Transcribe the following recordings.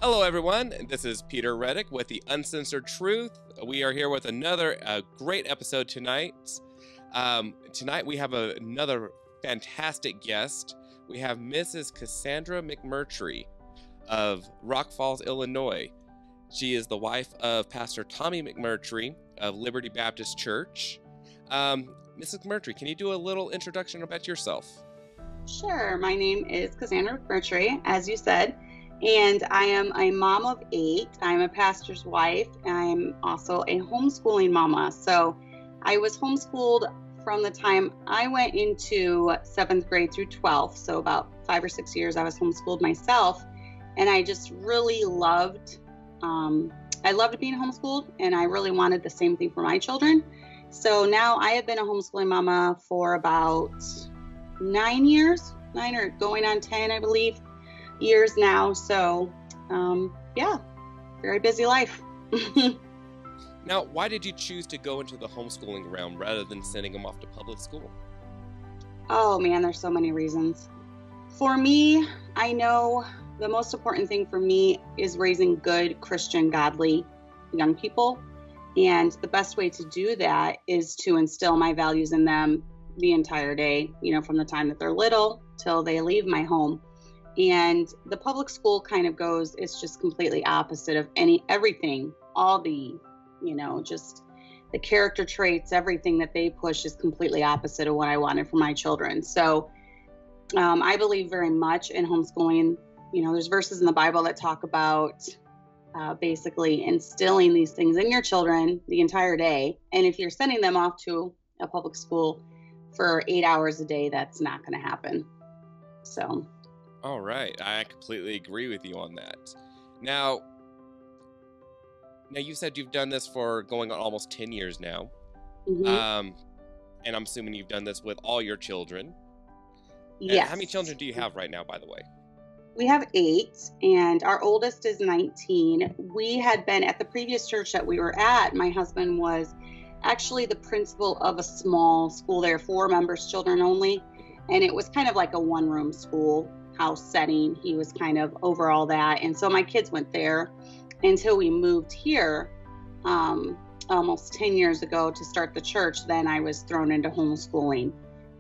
Hello, everyone. This is Peter Reddick with the Uncensored Truth. We are here with another great episode tonight. Tonight we have another fantastic guest. We have Mrs. Cassandra Mcmurtry of Rock Falls, Illinois. She is the wife of Pastor Tommy Mcmurtry of Liberty Baptist Church. Mrs. Mcmurtry, can you do a little introduction about yourself? Sure. My name is Cassandra Mcmurtry, as you said, and I am a mom of 8. I'm a pastor's wife. I'm also a homeschooling mama. So I was homeschooled from the time I went into 7th grade through 12th. So about 5 or 6 years I was homeschooled myself. And I just really loved, I loved being homeschooled, and I really wanted the same thing for my children. So now I have been a homeschooling mama for about 9 years, 9 or going on 10, I believe, years now. So, yeah, very busy life. Now, why did you choose to go into the homeschooling realm rather than sending them off to public school? Oh man, there's so many reasons. For me, I know the most important thing for me is raising good Christian, godly young people. And the best way to do that is to instill my values in them the entire day, from the time that they're little till they leave my home. And the public school kind of it's just completely opposite of everything, all the, just the character traits, everything that they push is completely opposite of what I wanted for my children. So I believe very much in homeschooling. There's verses in the Bible that talk about basically instilling these things in your children the entire day. And if you're sending them off to a public school for 8 hours a day, that's not going to happen. So. All right. I completely agree with you on that. Now you said you've done this for going on almost 10 years now. Mm-hmm. And I'm assuming you've done this with all your children. Yes. How many children do you have right now, by the way? We have 8, and our oldest is 19. We had been at the previous church that we were at. My husband was actually the principal of a small school there, 4 members, children only. And it was kind of like a one-room schoolhouse setting. He was kind of over all that. And so my kids went there until we moved here almost 10 years ago to start the church. Then I was thrown into homeschooling.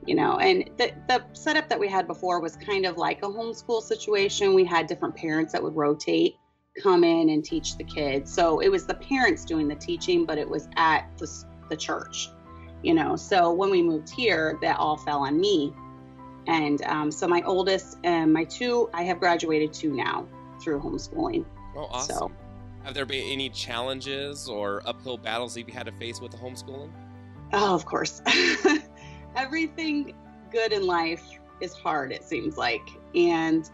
And the setup that we had before was kind of like a homeschool situation. We had different parents that would rotate, come in and teach the kids. So it was the parents doing the teaching, but it was at the church, So when we moved here, that all fell on me. And so my oldest and my 2, I have graduated 2 now through homeschooling. Oh, awesome. So, have there been any challenges or uphill battles that you had to face with the homeschooling? Oh, of course. Everything good in life is hard, it seems like. And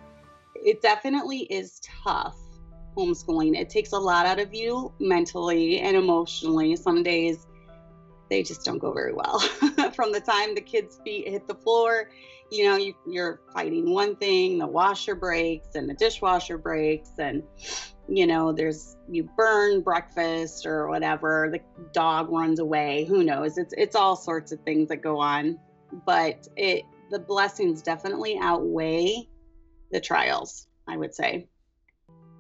it definitely is tough, homeschooling. It takes a lot out of you mentally and emotionally. Some days they just don't go very well. From the time the kids' feet hit the floor, you're fighting one thing, the washer breaks and the dishwasher breaks, and you burn breakfast or whatever, the dog runs away, who knows, it's all sorts of things that go on, but the blessings definitely outweigh the trials, I would say.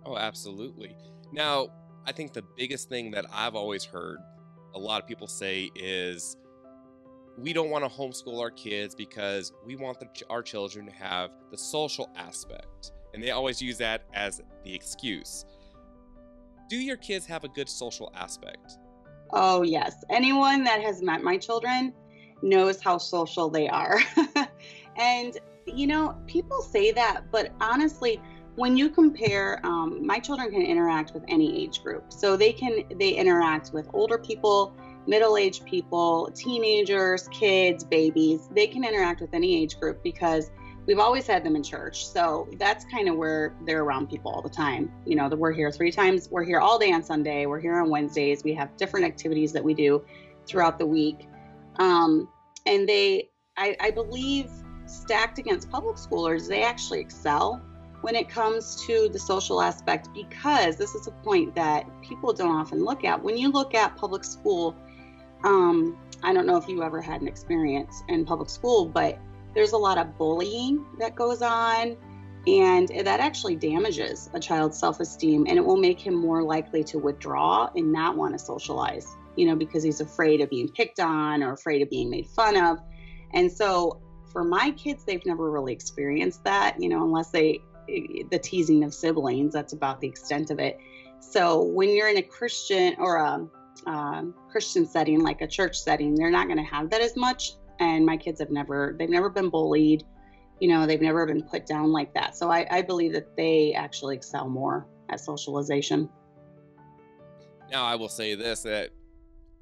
Oh, absolutely. Now, I think the biggest thing that I've always heard a lot of people say is we don't want to homeschool our kids because we want our children to have the social aspect, and they always use that as the excuse. Do your kids have a good social aspect? Oh, yes. Anyone that has met my children knows how social they are. And, people say that, but honestly, when you compare, my children can interact with any age group. So they interact with older people, middle-aged people, teenagers, kids, babies. They can interact with any age group because we've always had them in church. So that's kind of where they're around people all the time. We're here 3 times. We're here all day on Sunday. We're here on Wednesdays. We have different activities that we do throughout the week. And I believe, stacked against public schoolers, they actually excel when it comes to the social aspect, because this is a point that people don't often look at. When you look at public school, I don't know if you ever had an experience in public school, but there's a lot of bullying that goes on. And that actually damages a child's self-esteem, and it will make him more likely to withdraw and not want to socialize, because he's afraid of being picked on or afraid of being made fun of. And so for my kids, they've never really experienced that, unless the teasing of siblings, that's about the extent of it. So when you're in a Christian or a Christian setting, like a church setting, they're not going to have that as much. And my kids they've never been bullied. They've never been put down like that. So I believe that they actually excel more at socialization. Now, I will say this, that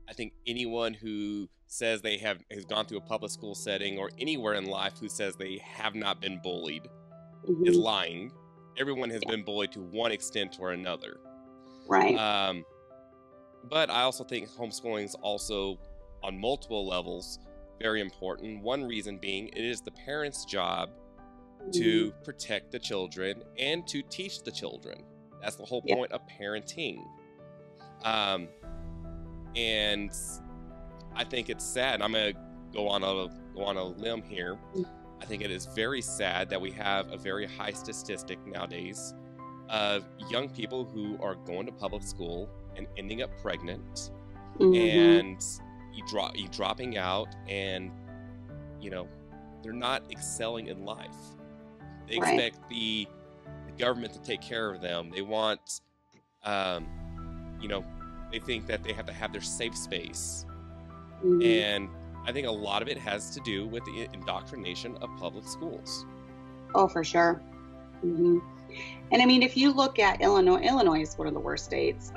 I think anyone who says has gone through a public school setting or anywhere in life who says they have not been bullied is lying. Everyone has been bullied to one extent or another. Right. But I also think homeschooling is also, on multiple levels, very important. One reason being, it is the parents' job to protect the children and to teach the children. That's the whole point of parenting. And I think it's sad. I'm gonna go on a limb here. I think it is very sad that we have a very high statistic nowadays of young people who are going to public school and ending up pregnant, and you dropping out, and they're not excelling in life. They expect the government to take care of them. They want they think that they have to have their safe space. And I think a lot of it has to do with the indoctrination of public schools. Oh, for sure. And I mean, if you look at Illinois is one of the worst states.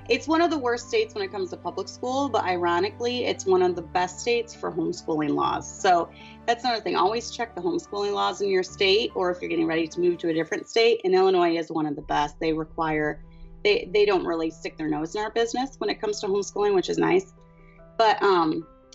It's one of the worst states when it comes to public school, but ironically, it's one of the best states for homeschooling laws. So that's another thing. Always check the homeschooling laws in your state, or if you're getting ready to move to a different state. And Illinois is one of the best. They don't really stick their nose in our business when it comes to homeschooling, which is nice. But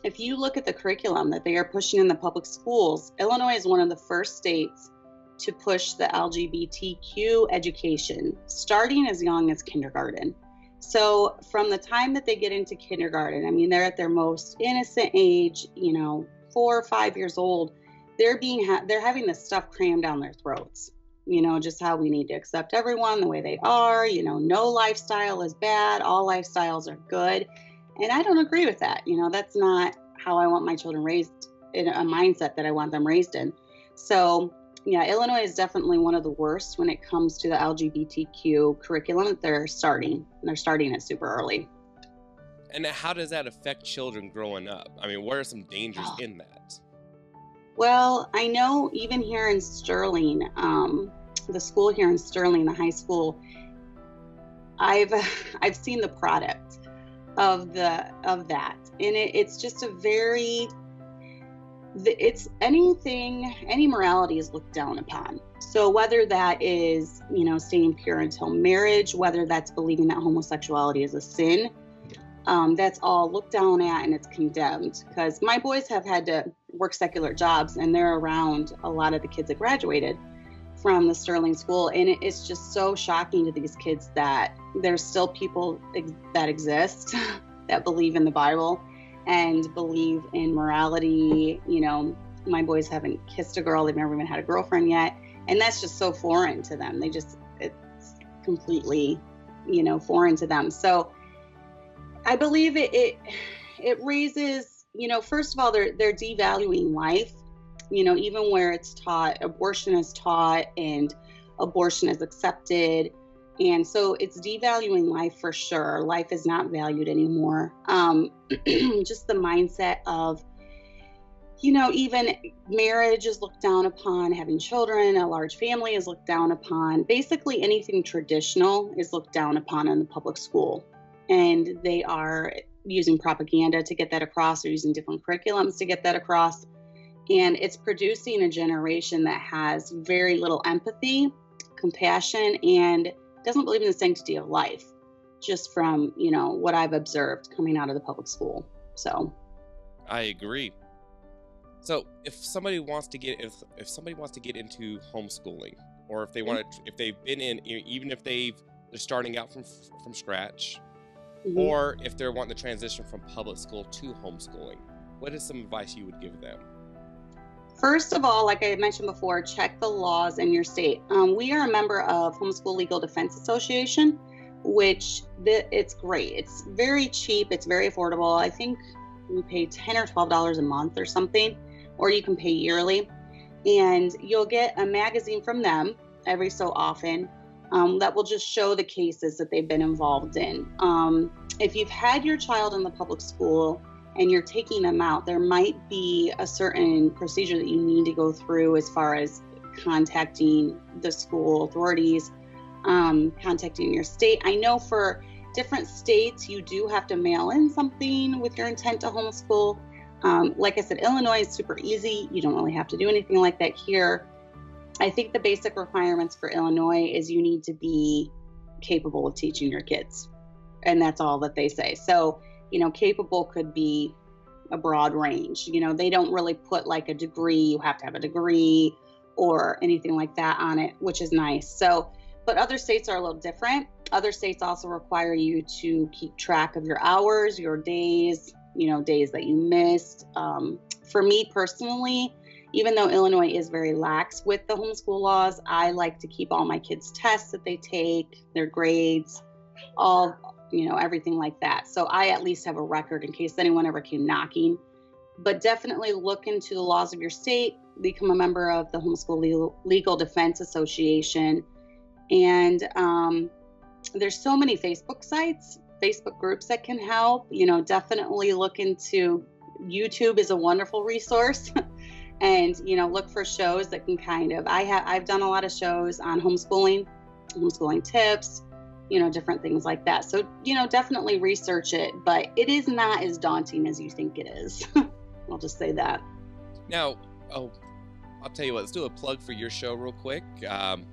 if you look at the curriculum that they are pushing in the public schools, Illinois is one of the first states to push the LGBTQ education, starting as young as kindergarten. So from the time that they get into kindergarten, I mean, they're at their most innocent age, 4 or 5 years old, they're having this stuff crammed down their throats, just how we need to accept everyone the way they are, no lifestyle is bad, all lifestyles are good. And I don't agree with that. That's not how I want my children raised, in a mindset that I want them raised in. So yeah, Illinois is definitely one of the worst when it comes to the LGBTQ curriculum that they're starting. They're starting it super early. And how does that affect children growing up? I mean, what are some dangers in that? Well, I know even here in Sterling, the school here in Sterling, the high school, I've seen the product of that, and it's just any morality is looked down upon. So whether that is, staying pure until marriage, whether that's believing that homosexuality is a sin, that's all looked down at and it's condemned. Because my boys have had to work secular jobs, and they're around a lot of the kids that graduated from the Sterling school, and it's just so shocking to these kids that there's still people that exist that believe in the Bible and believe in morality. My boys haven't kissed a girl. They've never even had a girlfriend yet. And that's just so foreign to them. It's completely, foreign to them. So I believe it raises, first of all, they're devaluing life, even where it's taught, abortion is taught and abortion is accepted. And so it's devaluing life for sure. Life is not valued anymore. Just the mindset of, even marriage is looked down upon, having children, a large family is looked down upon. Basically anything traditional is looked down upon in the public school. And they are using propaganda to get that across, or using different curriculums to get that across. And it's producing a generation that has very little empathy, compassion, and doesn't believe in the sanctity of life, just from, what I've observed coming out of the public school. So I agree. So if somebody wants to get into homeschooling, or if they want to, if they've been in, even if they're starting out from scratch, or if they're wanting to transition from public school to homeschooling, what is some advice you would give them? First of all, like I mentioned before, check the laws in your state. We are a member of Homeschool Legal Defense Association, which it's great. It's very cheap. It's very affordable. I think we pay $10 or $12 a month or something, or you can pay yearly. And you'll get a magazine from them every so often that will just show the cases that they've been involved in. If you've had your child in the public school and you're taking them out, there might be a certain procedure that you need to go through as far as contacting the school authorities, contacting your state. I know for different states, you do have to mail in something with your intent to homeschool. Like I said, Illinois is super easy. You don't really have to do anything like that here. I think the basic requirements for Illinois is you need to be capable of teaching your kids. And that's all that they say. So, capable could be a broad range. They don't really put like a degree, you have to have a degree or anything like that on it, which is nice. So, but other states are a little different. Other states also require you to keep track of your hours, your days, days that you missed. For me personally, even though Illinois is very lax with the homeschool laws, I like to keep all my kids' tests that they take, their grades, all, everything like that. So I at least have a record in case anyone ever came knocking. But definitely look into the laws of your state, become a member of the Homeschool Legal Defense Association. And there's so many Facebook sites, Facebook groups that can help. Definitely look into YouTube is a wonderful resource. And, look for shows that can I've done a lot of shows on homeschooling tips, different things like that. So, definitely research it, but it is not as daunting as you think it is. I'll just say that. Now, I'll tell you what, let's do a plug for your show real quick. And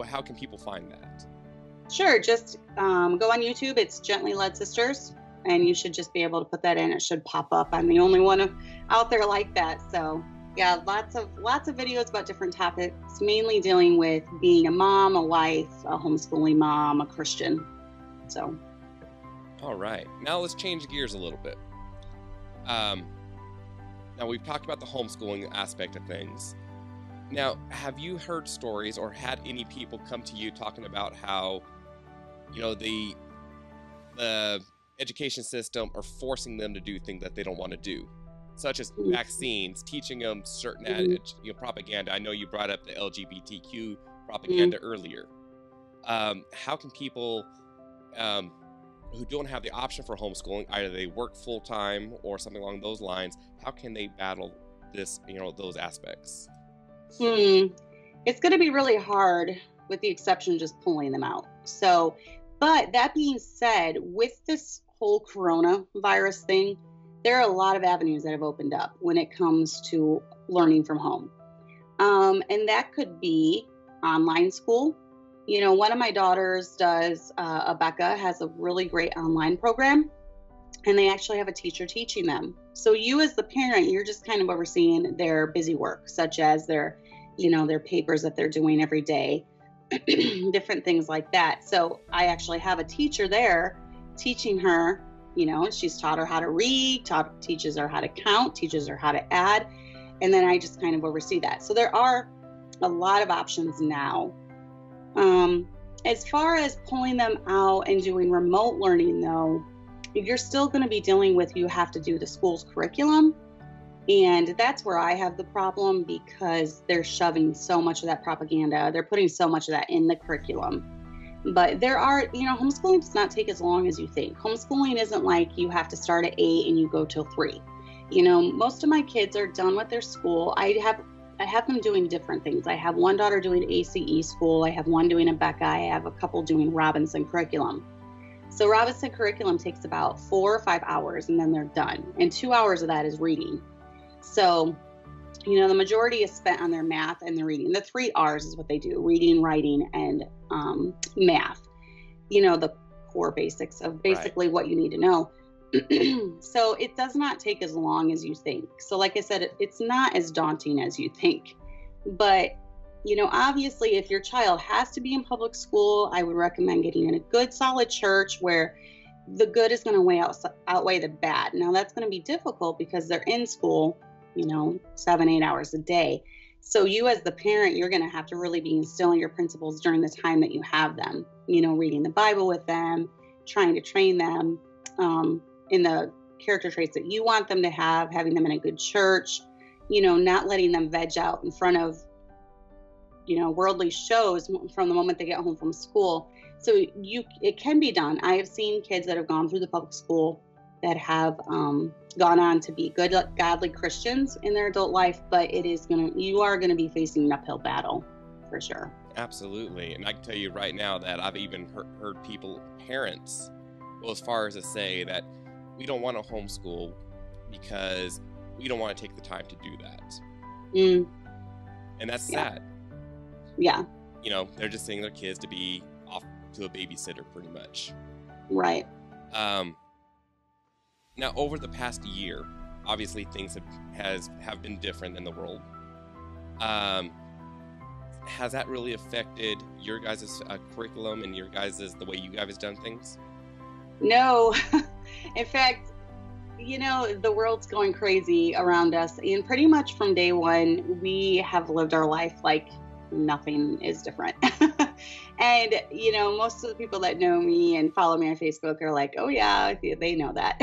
how can people find that? Sure. Just go on YouTube. It's Gently Led Sisters, and you should just be able to put that in. It should pop up. I'm the only one out there like that. So yeah, lots of videos about different topics, mainly dealing with being a mom, a wife, a homeschooling mom, a Christian. So. All right. Now let's change gears a little bit. Now we've talked about the homeschooling aspect of things. Now, have you heard stories or had any people come to you talking about how, the education system are forcing them to do things that they don't want to do, such as vaccines, teaching them certain propaganda? I know you brought up the LGBTQ propaganda earlier. How can people who don't have the option for homeschooling, either they work full-time or something along those lines, how can they battle this, those aspects? It's going to be really hard, with the exception of just pulling them out. So, but that being said, with this whole coronavirus thing, there are a lot of avenues that have opened up when it comes to learning from home. And that could be online school. One of my daughters does, Becca has a really great online program, and they actually have a teacher teaching them. So you as the parent, you're just kind of overseeing their busy work, such as their papers that they're doing every day, different things like that. So I actually have a teacher there teaching her, she's taught her how to read, teaches her how to count, teaches her how to add. And then I just kind of oversee that. So there are a lot of options now. As far as pulling them out and doing remote learning, though, you're still going to be dealing with, you have to do the school's curriculum. And that's where I have the problem, because they're shoving so much of that propaganda. They're putting so much of that in the curriculum. But there are, homeschooling does not take as long as you think. Homeschooling isn't like you have to start at 8 and you go till 3. Most of my kids are done with their school. I have them doing different things. I have one daughter doing ACE school. I have one doing a Becca. I have a couple doing Robinson curriculum. So Robinson curriculum takes about 4 or 5 hours, and then they're done. And 2 hours of that is reading. So, the majority is spent on their math and their reading. The 3 R's is what they do: reading, writing, and math. The core basics of basically what you need to know. So it does not take as long as you think. So like I said, it's not as daunting as you think. But, obviously, if your child has to be in public school, I would recommend getting in a good, solid church where the good is going to outweigh the bad. Now, that's going to be difficult because they're in school 7, 8 hours a day. So you as the parent, you're going to have to really be instilling your principles during the time that you have them, reading the Bible with them, trying to train them in the character traits that you want them to have, having them in a good church, not letting them veg out in front of, worldly shows from the moment they get home from school. So it can be done. I have seen kids that have gone through the public school that have gone on to be good, godly Christians in their adult life, but you are going to be facing an uphill battle for sure. Absolutely. And I can tell you right now that I've even heard parents go as far as to say that we don't want to homeschool because we don't want to take the time to do that. And that's sad. Yeah. They're just sending their kids to be off to a babysitter pretty much. Right. Now, over the past year, obviously things have been different in the world. Has that really affected your guys' curriculum and the way you guys done things? No. In fact, the world's going crazy around us, and pretty much from day one, we have lived our life like nothing is different. And, most of the people that know me and follow me on Facebook are like, oh yeah, they know that.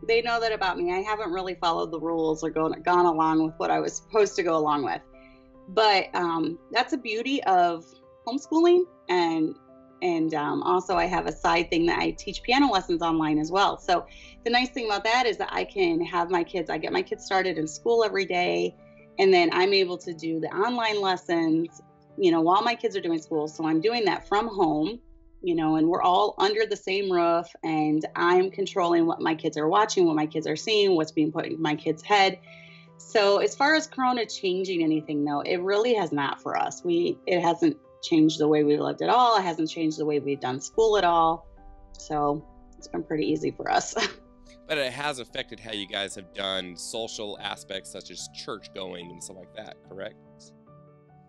They know that about me. I haven't really followed the rules or gone along with what I was supposed to go along with. But that's a beauty of homeschooling. And also I have a side thing that I teach piano lessons online as well. So the nice thing about that is that I can have I get my kids started in school every day. And then I'm able to do the online lessons, while my kids are doing school. So I'm doing that from home, and we're all under the same roof, and I'm controlling what my kids are watching, what my kids are seeing, what's being put in my kids' head. So as far as Corona changing anything, though, it really has not for us. It hasn't changed the way we lived at all. It hasn't changed the way we've done school at all. So it's been pretty easy for us. But it has affected how you guys have done social aspects such as church going and stuff like that, correct?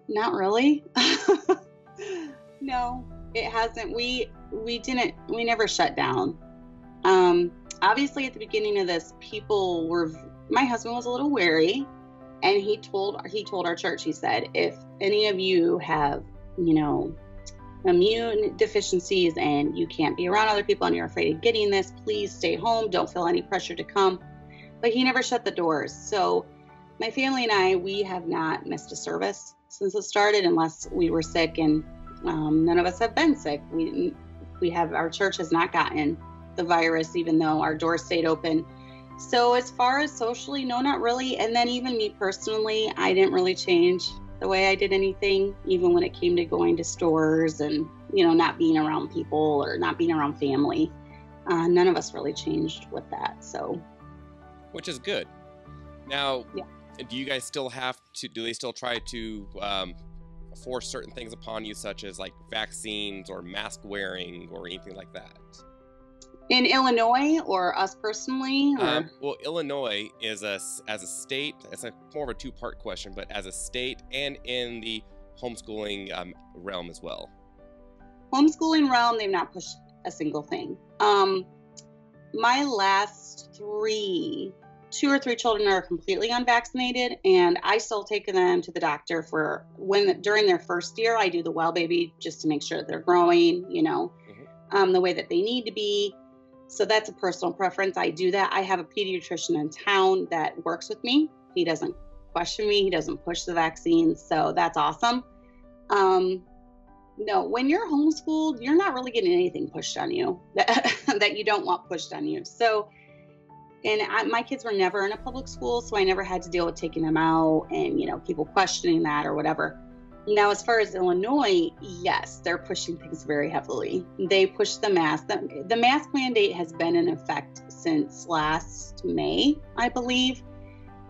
Not really. No, it hasn't. We never shut down. Obviously at the beginning of this, my husband was a little wary, and he told our church, he said, if any of you have, immune deficiencies and you can't be around other people and you're afraid of getting this, please stay home. Don't feel any pressure to come. But he never shut the doors. So my family and we have not missed a service since it started, unless we were sick, and none of us have been sick. Our church has not gotten the virus, even though our doors stayed open. So as far as socially, no, not really. And then even me personally, I didn't really change the way I did anything, even when it came to going to stores and, not being around people or not being around family. None of us really changed with that. So, which is good. Now, do you guys still do they still try to force certain things upon you, such as like vaccines or mask wearing or anything like that? In Illinois, or us personally? Or? Well, Illinois is as a state, it's more of a two-part question, but as a state and in the homeschooling realm as well. Homeschooling realm, they've not pushed a single thing. My last 2 or 3 children are completely unvaccinated, and I still take them to the doctor during their first year. I do the well baby just to make sure that they're growing, the way that they need to be. So that's a personal preference. I do that. I have a pediatrician in town that works with me. He doesn't question me. He doesn't push the vaccines. So that's awesome. No, when you're homeschooled, you're not really getting anything pushed on you that you don't want pushed on you. So, my kids were never in a public school, so I never had to deal with taking them out and, people questioning that or whatever. Now, as far as Illinois, yes, they're pushing things very heavily. They push the mask. The mask mandate has been in effect since last May, I believe.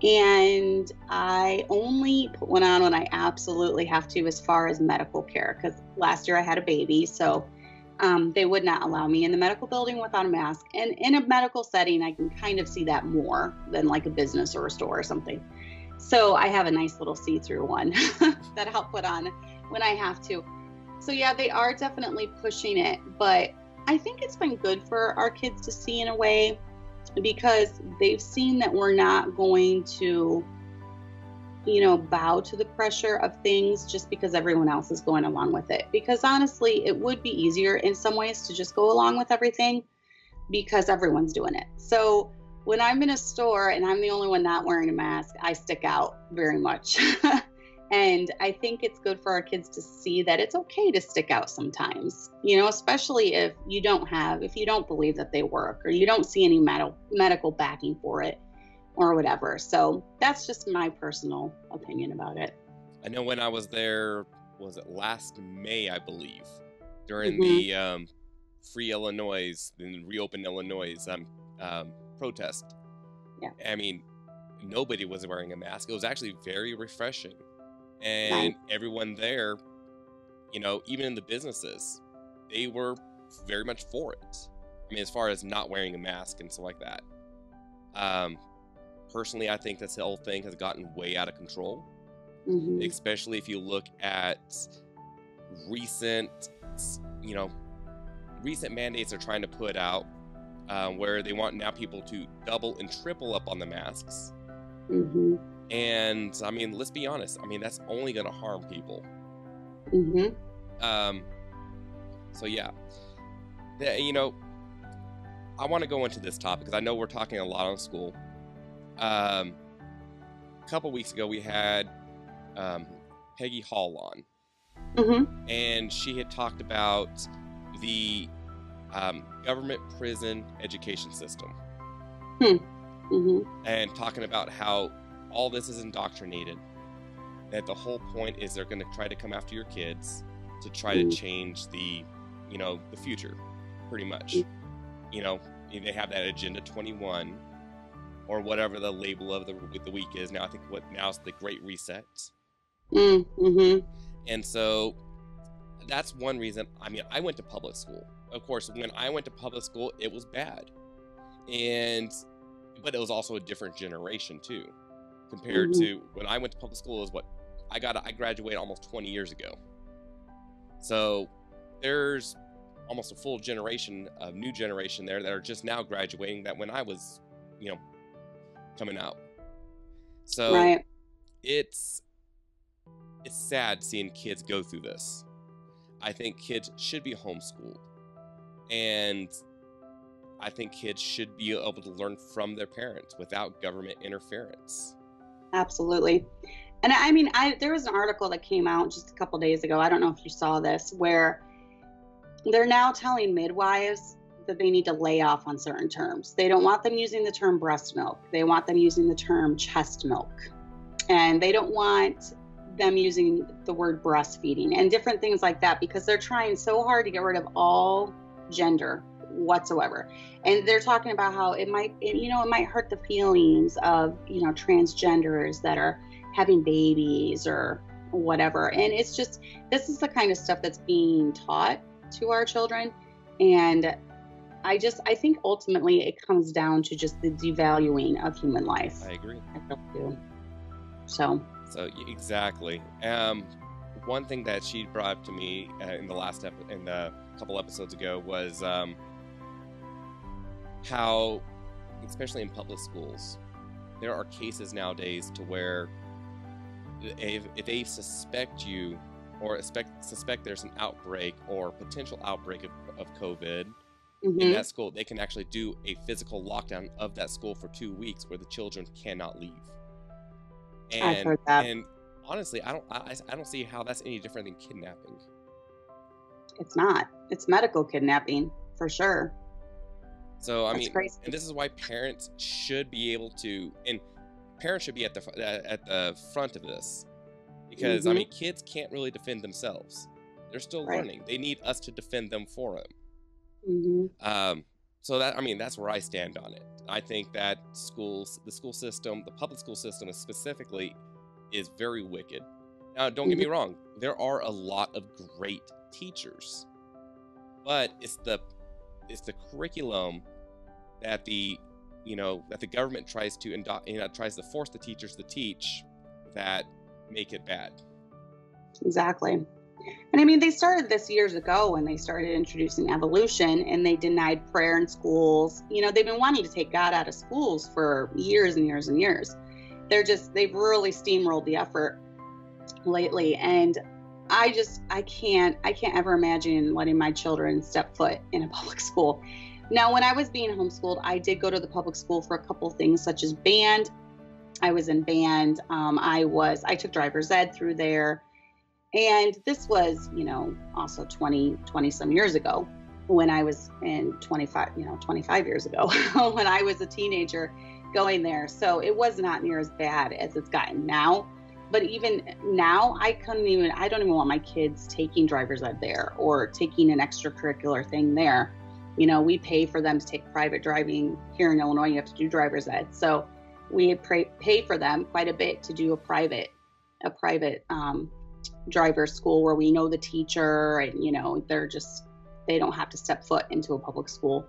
And I only put one on when I absolutely have to, as far as medical care, because last year I had a baby. So they would not allow me in the medical building without a mask. And in a medical setting, I can kind of see that more than like a business or a store or something. So I have a nice little see-through one that I'll put on when I have to. So yeah, they are definitely pushing it, but I think it's been good for our kids to see in a way, because they've seen that we're not going to, bow to the pressure of things just because everyone else is going along with it. Because honestly, it would be easier in some ways to just go along with everything because everyone's doing it. So when I'm in a store and I'm the only one not wearing a mask, I stick out very much. And I think it's good for our kids to see that it's okay to stick out sometimes, especially if you don't believe that they work, or you don't see any medical backing for it or whatever. So that's just my personal opinion about it. I know when I was there, was it last May, I believe, during the Free Illinois and Reopen Illinois protest. Yeah. I mean, nobody was wearing a mask. It was actually very refreshing. And everyone there, even in the businesses, they were very much for it. I mean, as far as not wearing a mask and stuff like that. Personally, I think this whole thing has gotten way out of control. Especially if you look at recent mandates they're trying to put out, where they want now people to double and triple up on the masks. And I mean, let's be honest. I mean, that's only going to harm people. So yeah, I want to go into this topic because I know we're talking a lot on school. A couple weeks ago, we had Peggy Hall on, and she had talked about the government prison education system, and talking about how all this is indoctrinated, that the whole point is they're going to try to come after your kids to try to change the future, pretty much. They have that Agenda 21 or whatever the label of the week is now. I think now it's the Great Reset. And so that's one reason. I mean, I went to public school. Of course, when I went to public school, it was bad, but it was also a different generation too. Compared to when I went to public school, is what I graduated almost 20 years ago. So there's almost a full generation of new generation there that are just now graduating that when I was, coming out. So it's sad seeing kids go through this. I think kids should be homeschooled, and I think kids should be able to learn from their parents without government interference. Absolutely. And I mean, there was an article that came out just a couple days ago. I don't know if you saw this, where they're now telling midwives that they need to lay off on certain terms. They don't want them using the term breast milk. They want them using the term chest milk. And they don't want them using the word breastfeeding and different things like that, because they're trying so hard to get rid of all gender whatsoever. And they're talking about how it might hurt the feelings of, transgenders that are having babies or whatever. And it's just, this is the kind of stuff that's being taught to our children. And I think ultimately it comes down to just the devaluing of human life. I agree. I feel too. So exactly. One thing that she brought up to me in a couple episodes ago was how, especially in public schools, there are cases nowadays to where if they suspect you or suspect there's an outbreak or potential outbreak of COVID in that school, they can actually do a physical lockdown of that school for 2 weeks where the children cannot leave. And, I've heard that. And honestly, I don't see how that's any different than kidnapping. It's not. It's medical kidnapping for sure. So I That's mean, crazy. and this is why parents should be able to, and parents should be at the front of this, because I mean, kids can't really defend themselves. They're still learning. They need us to defend them for them. So that's where I stand on it. I think that the school system, the public school system specifically, is very wicked. Now, don't get me wrong. There are a lot of great teachers, but it's the curriculum that the government tries to force the teachers to teach that make it bad. Exactly. And I mean, they started this years ago when they started introducing evolution, and they denied prayer in schools. They've been wanting to take God out of schools for years and years and years. They've really steamrolled the effort lately. And I can't ever imagine letting my children step foot in a public school. Now, when I was being homeschooled, I did go to the public school for a couple things, such as band. I was in band. I took driver's ed through there. And this was, also 20 some years ago when I was in 25 years ago when I was a teenager going there. So it was not near as bad as it's gotten now. But even now, I don't even want my kids taking driver's ed there or taking an extracurricular thing there. We pay for them to take private driving here in Illinois. You have to do driver's ed. So we pay for them quite a bit to do a private driver school where we know the teacher and, they don't have to step foot into a public school.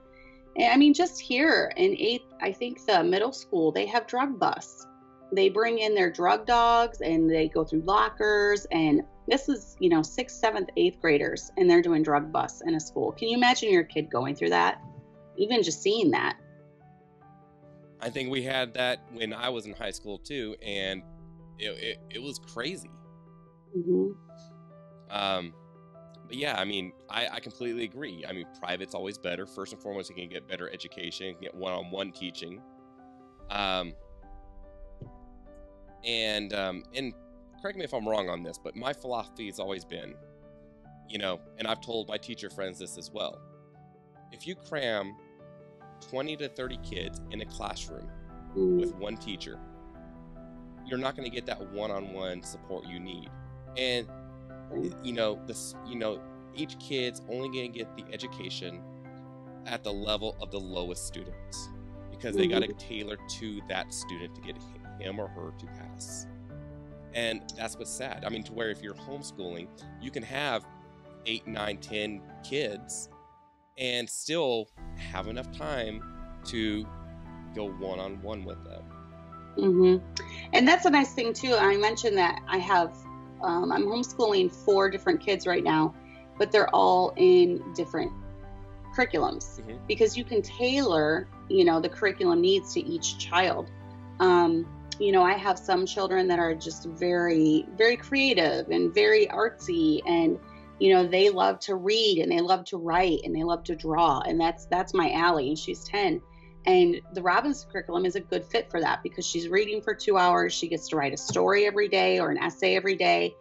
And I mean, just here in 8th, I think the middle school, they have drug busts. They bring in their drug dogs and they go through lockers, and this is, 6th, 7th, 8th graders, and they're doing drug busts in a school. Can you imagine your kid going through that? Even just seeing that. I think we had that when I was in high school too, and it was crazy. Mm-hmm. But yeah, I mean, I completely agree. I mean, private's always better. First and foremost, you can get better education, get one-on-one teaching. And correct me if I'm wrong on this, but my philosophy has always been, and I've told my teacher friends this as well. If you cram 20 to 30 kids in a classroom with one teacher, you're not going to get that one-on-one support you need. And each kid's only going to get the education at the level of the lowest students, because they got to tailor to that student to get him or her to pass. And that's what's sad. I mean, to where if you're homeschooling, you can have 8, 9, 10 kids and still have enough time to go one-on-one with them. And that's a nice thing too. I mentioned that I have, I'm homeschooling 4 different kids right now, but they're all in different curriculums, because you can tailor, the curriculum needs to each child. I have some children that are just very, very creative and very artsy, and, they love to read and they love to write and they love to draw. And that's my alley, and she's 10. And the Robinson curriculum is a good fit for that, because she's reading for 2 hours. She gets to write a story every day or an essay every day.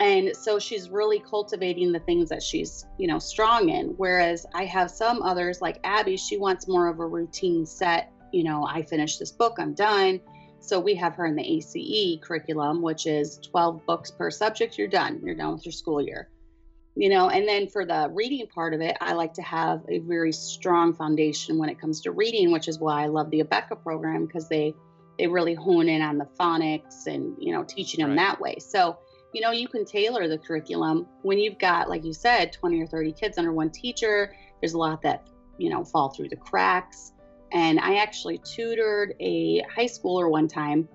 And so she's really cultivating the things that she's, strong in. Whereas I have some others like Abby, she wants more of a routine set. I finished this book, I'm done. So we have her in the ACE curriculum, which is 12 books per subject. You're done with your school year. And then for the reading part of it, I like to have a very strong foundation when it comes to reading, which is why I love the Abeka program, because they really hone in on the phonics and, teaching them that way. So, you can tailor the curriculum when you've got, like you said, 20 or 30 kids under one teacher. There's a lot that, fall through the cracks. And I actually tutored a high schooler one time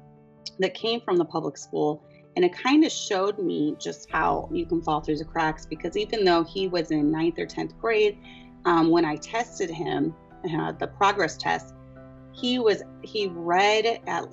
that came from the public school. And it kind of showed me just how you can fall through the cracks, because even though he was in 9th or 10th grade, when I tested him, the progress test, he read at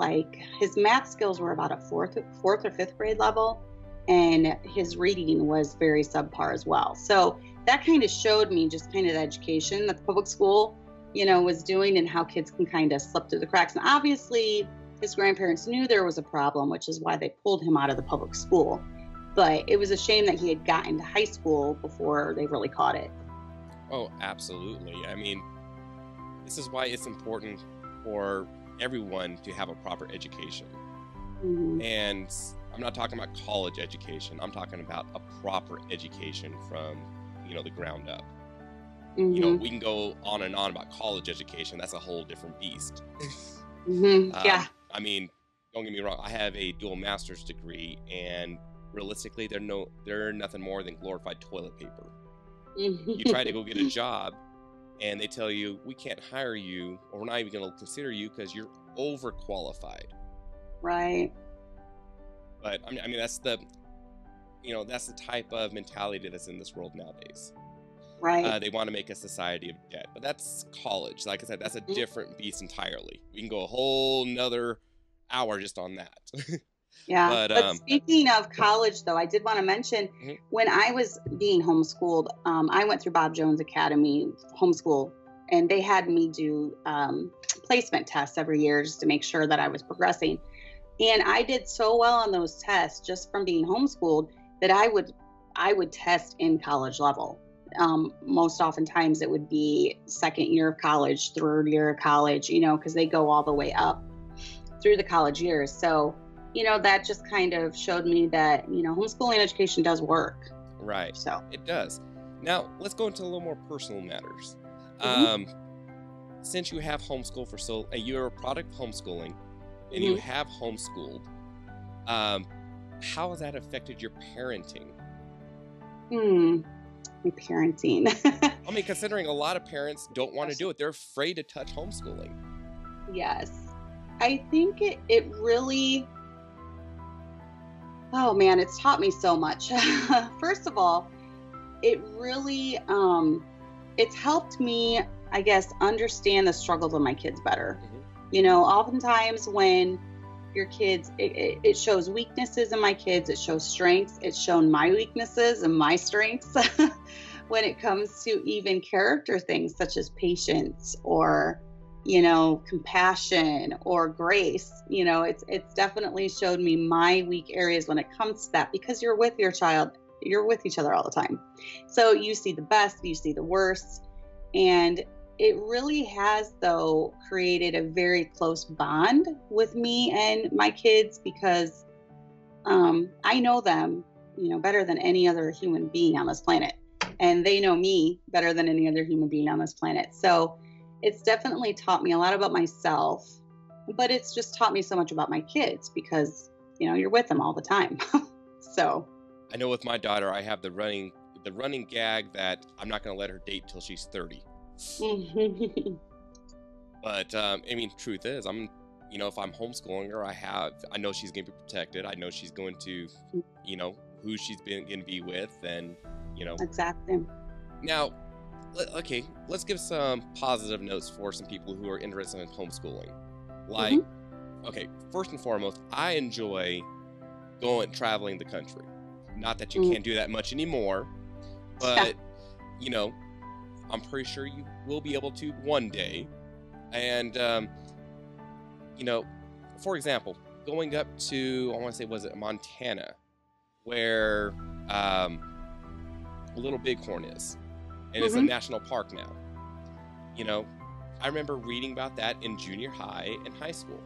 his math skills were about a fourth or 5th grade level, and his reading was very subpar as well. So that kind of showed me just kind of the education that the public school, was doing, and how kids can kind of slip through the cracks. And obviously his grandparents knew there was a problem, which is why they pulled him out of the public school. But it was a shame that he had gotten to high school before they really caught it. Oh, absolutely. I mean, this is why it's important for everyone to have a proper education. And I'm not talking about college education. I'm talking about a proper education from, the ground up. We can go on and on about college education. That's a whole different beast. Yeah. I mean, don't get me wrong. I have a dual master's degree, and realistically, they're nothing more than glorified toilet paper. You try to go get a job, and they tell you, we can't hire you, or we're not even going to consider you because you're overqualified. Right. But I mean, that's the, that's the type of mentality that's in this world nowadays. Right. They want to make a society of debt, but that's college. Like I said, that's a different beast entirely. We can go a whole nother hour just on that. Yeah. But speaking of college, though, I did want to mention when I was being homeschooled, I went through Bob Jones Academy homeschool, and they had me do placement tests every year just to make sure that I was progressing. And I did so well on those tests just from being homeschooled that I would test in college level. Most oftentimes it would be second year of college, third year of college, because they go all the way up through the college years. So, that just kind of showed me that, homeschooling education does work. Right. So it does. Now let's go into a little more personal matters. Since you have homeschooled you're a product of homeschooling and you have homeschooled, how has that affected your parenting? My parenting. I mean, considering a lot of parents don't want to do it, they're afraid to touch homeschooling. Yes. I think it really, oh man, it's taught me so much. First of all, it really, it's helped me, I guess, understand the struggles of my kids better. Oftentimes when your kids, it shows weaknesses in my kids, it shows strengths, it's shown my weaknesses and my strengths when it comes to even character things such as patience or, compassion or grace. It's definitely showed me my weak areas when it comes to that, because you're with your child, you're with each other all the time. So you see the best, you see the worst. And it really has, though, created a very close bond with me and my kids, because I know them, better than any other human being on this planet. And they know me better than any other human being on this planet. So it's definitely taught me a lot about myself, but it's just taught me so much about my kids because, you're with them all the time. So I know with my daughter, I have the running gag that I'm not going to let her date till she's 30. But truth is, if I'm homeschooling her, I know she's going to be protected. I know she's going to, who she's going to be with, and Exactly. Now, okay, let's give some positive notes for some people who are interested in homeschooling. Like, okay, first and foremost, I enjoy traveling the country. Not that you can't do that much anymore, but I'm pretty sure you will be able to one day. And, for example, going up to, I want to say, was it Montana, where Little Bighorn is. And it's a national park now. I remember reading about that in junior high and high school.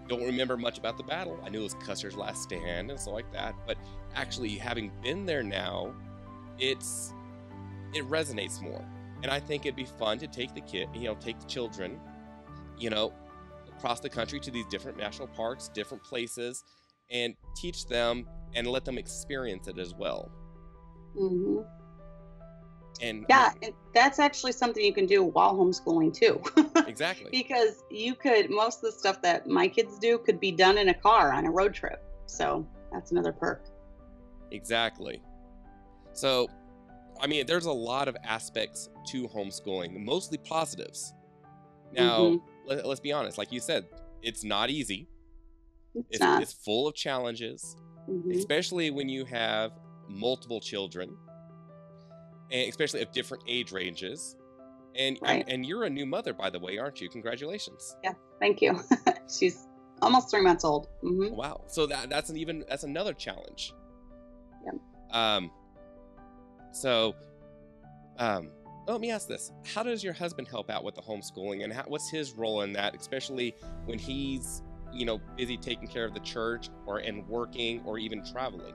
Don't remember much about the battle. I knew it was Custer's last stand and stuff like that. But actually, having been there now, it resonates more. And I think it'd be fun to take the children, across the country to these different national parks, different places, and teach them and let them experience it as well. And that's actually something you can do while homeschooling too. Exactly. Because most of the stuff that my kids do could be done in a car on a road trip. So that's another perk. Exactly. So, there's a lot of aspects to homeschooling, mostly positives. Now, let's be honest. Like you said, it's not easy. It's full of challenges, especially when you have multiple children, and especially of different age ranges. And and you're a new mother, by the way, aren't you? Congratulations. Yeah, thank you. She's almost 3 months old. Wow. So that's another challenge. Yeah. Let me ask this: how does your husband help out with the homeschooling, and what's his role in that, especially when he's busy taking care of the church and working or even traveling?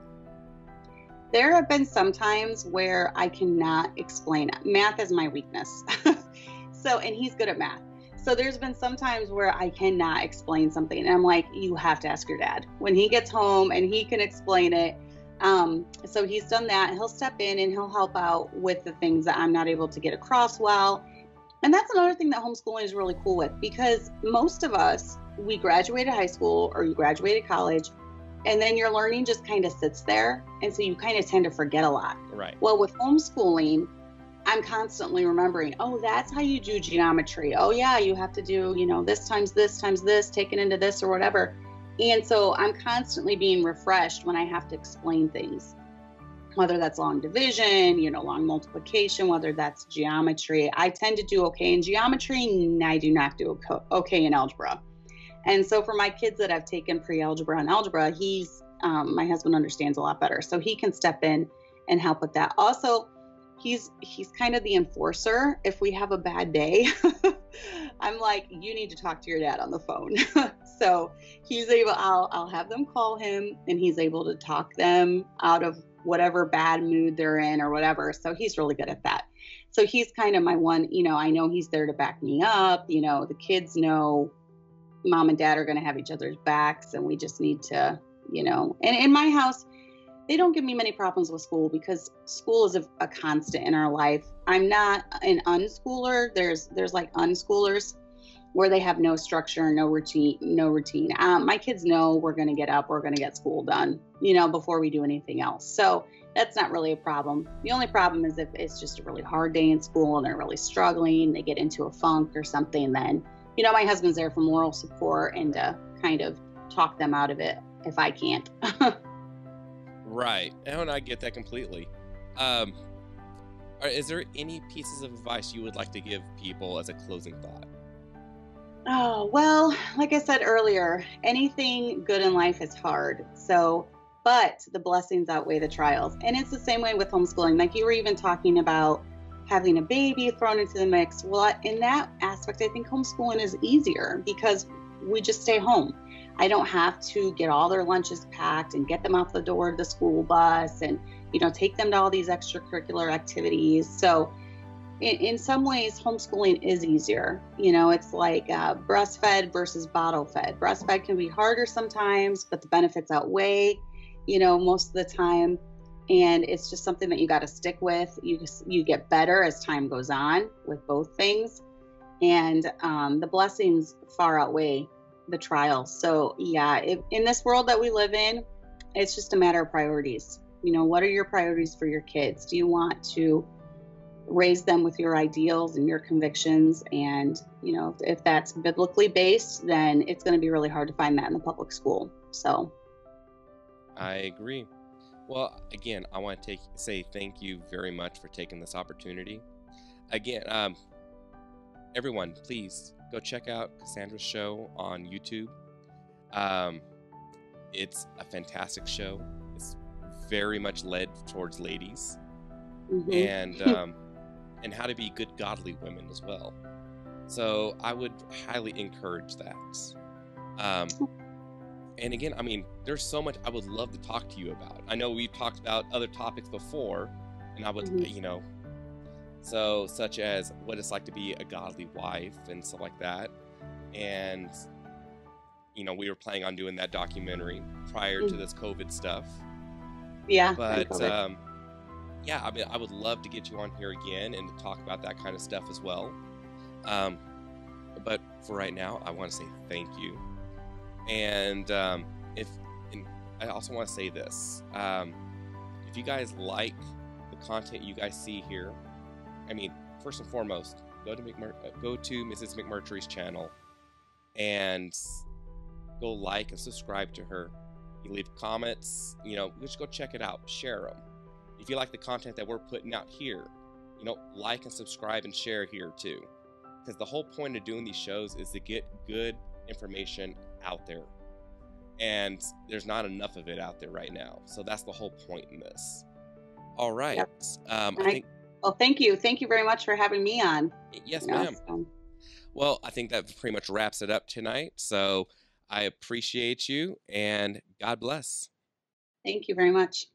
There have been some times where I cannot explain it. Math is my weakness. And he's good at math. So there's been some times where I cannot explain something. And I'm like, you have to ask your dad when he gets home and he can explain it. So he's done that. He'll step in and he'll help out with the things that I'm not able to get across well. And that's another thing that homeschooling is really cool with, because most of us, we graduated high school or you graduated college And then your learning just kind of sits there. And so you kind of tend to forget a lot. Right. Well, with homeschooling, I'm constantly remembering, oh, that's how you do geometry. Oh, yeah, you have to do, this times this, taken into this or whatever. And so I'm constantly being refreshed when I have to explain things, whether that's long division, long multiplication, whether that's geometry. I tend to do okay in geometry, and I do not do okay in algebra. And so for my kids that have taken pre-algebra and algebra, my husband understands a lot better. So he can step in and help with that. Also, he's kind of the enforcer. If we have a bad day, I'm like, you need to talk to your dad on the phone. So he's able, I'll have them call him, and he's able to talk them out of whatever bad mood they're in or whatever. So he's really good at that. So he's kind of my one, I know he's there to back me up. The kids know mom and dad are going to have each other's backs, and we just need to, and in my house, they don't give me many problems with school because school is a constant in our life. I'm not an unschooler. There's like unschoolers where they have no structure, no routine. My kids know we're going to get up, we're going to get school done, before we do anything else. So that's not really a problem. The only problem is if it's just a really hard day in school and they're really struggling, they get into a funk or something, then my husband's there for moral support and to kind of talk them out of it if I can't. Right. And I get that completely. Is there any pieces of advice you would like to give people as a closing thought? Oh, well, like I said earlier, anything good in life is hard. But the blessings outweigh the trials. And it's the same way with homeschooling. Like you were even talking about having a baby thrown into the mix. Well, in that aspect, I think homeschooling is easier because we just stay home. I don't have to get all their lunches packed and get them out the door of the school bus and, take them to all these extracurricular activities. So in some ways, homeschooling is easier. It's like breastfed versus bottle fed. Breastfed can be harder sometimes, but the benefits outweigh, most of the time. And it's just something that you got to stick with. You get better as time goes on with both things. And the blessings far outweigh the trials. So yeah, in this world that we live in, it's just a matter of priorities. What are your priorities for your kids? Do you want to raise them with your ideals and your convictions? And, if that's biblically based, then it's going to be really hard to find that in the public school. So I agree. Well, again, I want to say thank you very much for taking this opportunity. Again, everyone, please go check out Cassandra's show on YouTube. It's a fantastic show. It's very much led towards ladies, and how to be good, godly women as well. So I would highly encourage that. And again, there's so much I would love to talk to you about. I know we've talked about other topics before, and I would, so such as what it's like to be a godly wife and stuff like that. And, we were planning on doing that documentary prior to this COVID stuff. Yeah. But, yeah, I would love to get you on here again and to talk about that kind of stuff as well. But for right now, I want to say thank you. And I also want to say this, if you guys like the content you guys see here, first and foremost, go to Mrs. Mcmurtry's channel and go like and subscribe to her. You leave comments, just go check it out, share them. If you like the content that we're putting out here, like and subscribe and share here too. Because the whole point of doing these shows is to get good information out there, and there's not enough of it out there right now. So that's the whole point in this. All right. Yep. Well, thank you very much for having me on. Yes, ma'am. Well, I think that pretty much wraps it up tonight. So I appreciate you, and God bless. Thank you very much.